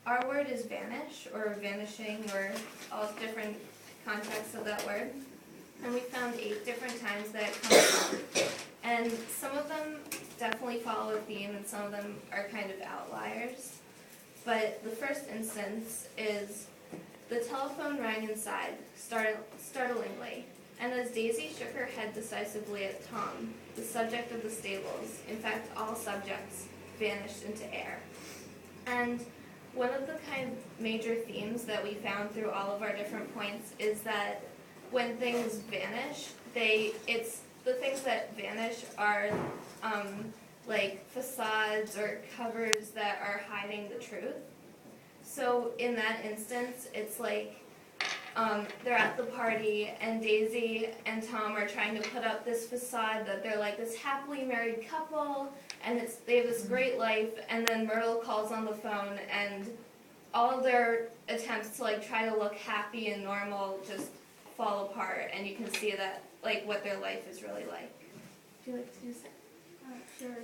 our word is vanish, or vanishing, or all different contexts of that word. And we found 8 different times that it comes up. And some of them definitely follow a theme, and some of them are kind of outliers. But the first instance is, the telephone rang inside, startlingly, and as Daisy shook her head decisively at Tom, the subject of the stables, in fact all subjects, vanished into air. And one of the kind of major themes that we found through all of our different points is that when things vanish, the things that vanish are like facades or covers that are hiding the truth. So in that instance, it's like they're at the party and Daisy and Tom are trying to put up this facade that they're like this happily married couple and they have this great life, and then Myrtle calls on the phone and all of their attempts to like try to look happy and normal just fall apart, and you can see that like what their life is really like. Would you like to do that? Sure.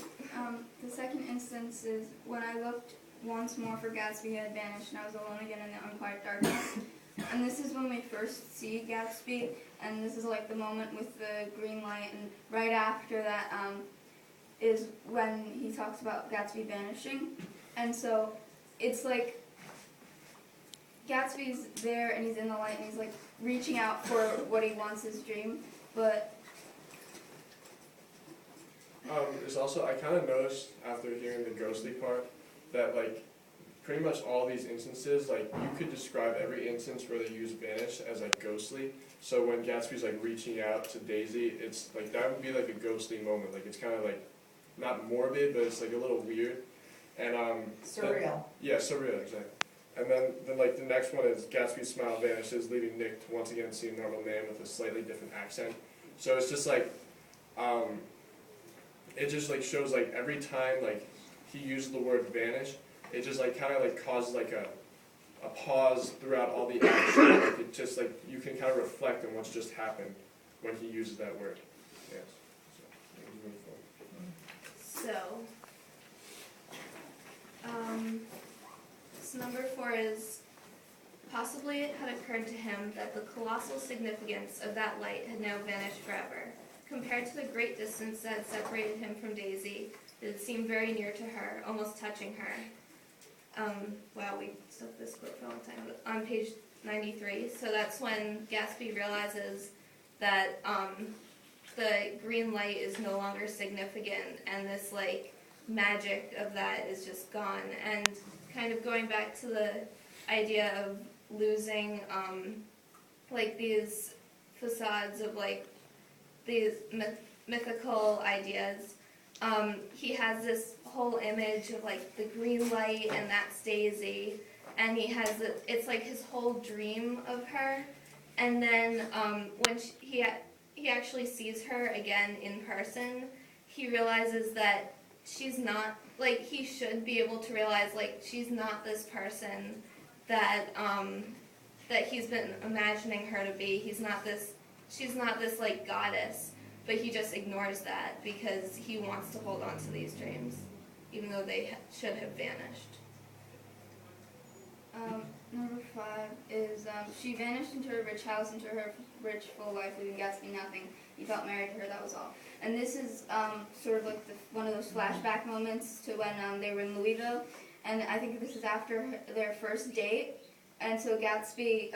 The second instance is when I looked once more for Gatsby had vanished and I was alone again in the unquiet darkness. And this is when we first see Gatsby, and this is like the moment with the green light, and right after that is when he talks about Gatsby vanishing. And so it's like Gatsby's there and he's in the light and he's like reaching out for what he wants, his dream, but there's also, I kind of noticed after hearing the ghostly part that like pretty much all these instances, like you could describe every instance where they use vanish as like ghostly. So when Gatsby's like reaching out to Daisy, it's like that would be like a ghostly moment. Like it's kind of like not morbid, but it's like a little weird. And surreal. Yeah, surreal, exactly. And then like the next one is Gatsby's smile vanishes, leaving Nick to once again see a normal man with a slightly different accent. So it's just like it just like shows like every time like he uses the word vanish, it just like kind of like causes like a pause throughout all the action. Like it just like you can kind of reflect on what's just happened when he uses that word. Yes. So, number 4 is, possibly it had occurred to him that the colossal significance of that light had now vanished forever. Compared to the great distance that had separated him from Daisy, it had seemed very near to her, almost touching her. Wow, we stuck this quote for a long time. On page 93, so that's when Gatsby realizes that the green light is no longer significant, and this like magic of that is just gone. And kind of going back to the idea of losing like these facades of like these mythical ideas, he has this whole image of like the green light and that's Daisy, and he has it's like his whole dream of her, and then when he actually sees her again in person, he realizes that she's not, like he should be able to realize like she's not this person that that he's been imagining her to be. She's not this like goddess, but he just ignores that because he wants to hold on to these dreams, even though they should have vanished. Number 5 is she vanished into her rich house, into her rich full life, leaving Gatsby nothing. He felt married to her, that was all. And this is sort of like one of those flashback moments to when they were in Louisville, and I think this is after their first date. And so Gatsby's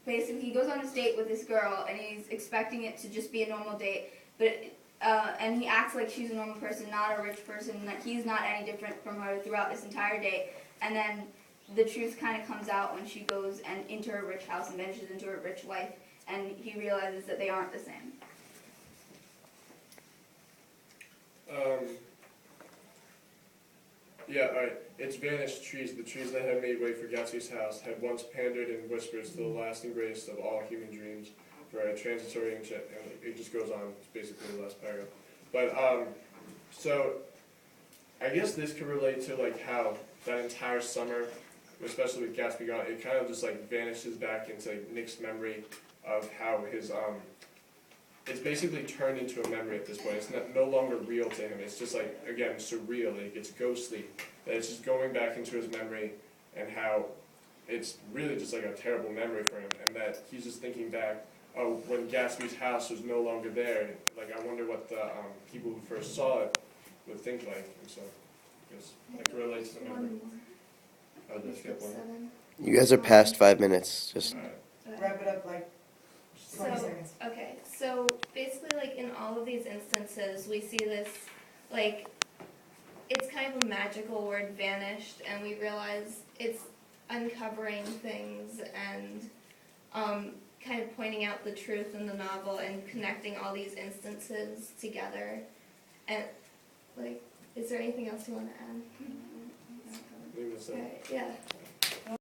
basically, he goes on his date with this girl, and he's expecting it to just be a normal date, but and he acts like she's a normal person, not a rich person, and that he's not any different from her throughout this entire date. And then the truth kind of comes out when she goes and into her rich house and vanishes into her rich life, and he realizes that they aren't the same. Yeah, alright. It's vanished trees. The trees that had made way for Gatsby's house had once pandered in whispers to the last and greatest of all human dreams for a transitory and it just goes on. It's basically the last paragraph. But, so, I guess this could relate to, like, how that entire summer, especially with Gatsby gone, it kind of just, like, vanishes back into like, Nick's memory of how his, it's basically turned into a memory at this point. It's no longer real to him. It's just like, again, surreal. Like, it's ghostly. That it's just going back into his memory, and how it's really just like a terrible memory for him, and that he's just thinking back, oh, when Gatsby's house was no longer there, like, I wonder what the people who first saw it would think like, and so, I guess, like, it relates to the memory. One more. Oh, did I skip one? 7. You guys are past 5 minutes. Just Alright. Okay. Wrap it up like 20 So- seconds. Okay, so basically, like, in all of these instances, we see this, like, it's kind of a magical word, vanished, and we realize it's uncovering things and kind of pointing out the truth in the novel and connecting all these instances together. And, like, is there anything else you want to add? Leave this up. Okay, yeah.